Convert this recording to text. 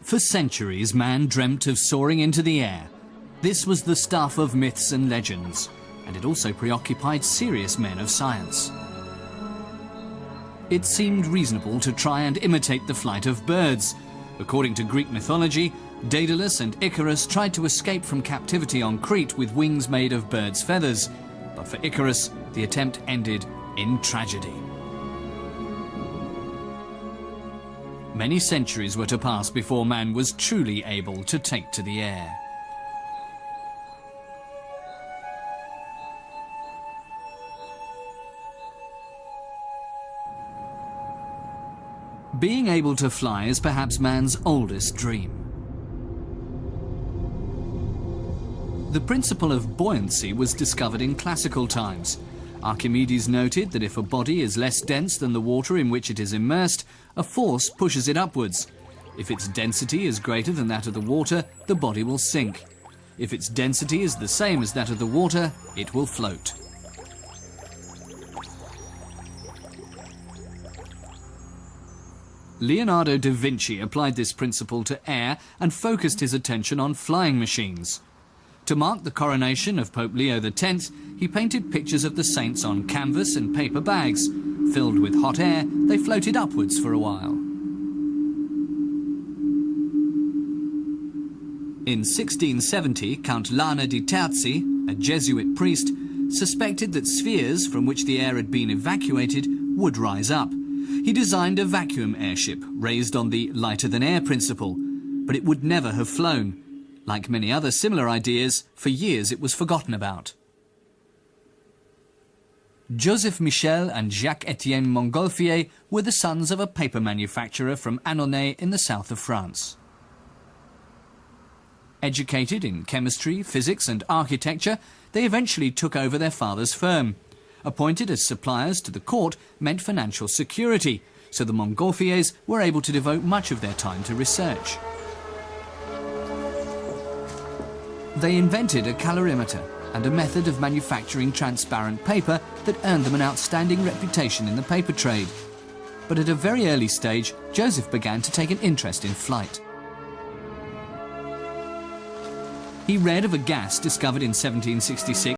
For centuries, man dreamt of soaring into the air. This was the stuff of myths and legends, and it also preoccupied serious men of science. It seemed reasonable to try and imitate the flight of birds. According to Greek mythology, Daedalus and Icarus tried to escape from captivity on Crete with wings made of birds' feathers, but for Icarus, the attempt ended in tragedy. Many centuries were to pass before man was truly able to take to the air. Being able to fly is perhaps man's oldest dream. The principle of buoyancy was discovered in classical times. Archimedes noted that if a body is less dense than the water in which it is immersed, a force pushes it upwards. If its density is greater than that of the water, the body will sink. If its density is the same as that of the water, it will float. Leonardo da Vinci applied this principle to air and focused his attention on flying machines. To mark the coronation of Pope Leo X, he painted pictures of the saints on canvas and paper bags. Filled with hot air, they floated upwards for a while. In 1670, Count Lana di Terzi, a Jesuit priest, suspected that spheres from which the air had been evacuated would rise up. He designed a vacuum airship raised on the lighter-than-air principle, but it would never have flown. Like many other similar ideas, for years it was forgotten about. Joseph Michel and Jacques-Étienne Montgolfier were the sons of a paper manufacturer from Annonay in the south of France. Educated in chemistry, physics and architecture, they eventually took over their father's firm. Appointed as suppliers to the court meant financial security, so the Montgolfiers were able to devote much of their time to research. They invented a calorimeter and a method of manufacturing transparent paper that earned them an outstanding reputation in the paper trade. But at a very early stage, Joseph began to take an interest in flight. He read of a gas discovered in 1766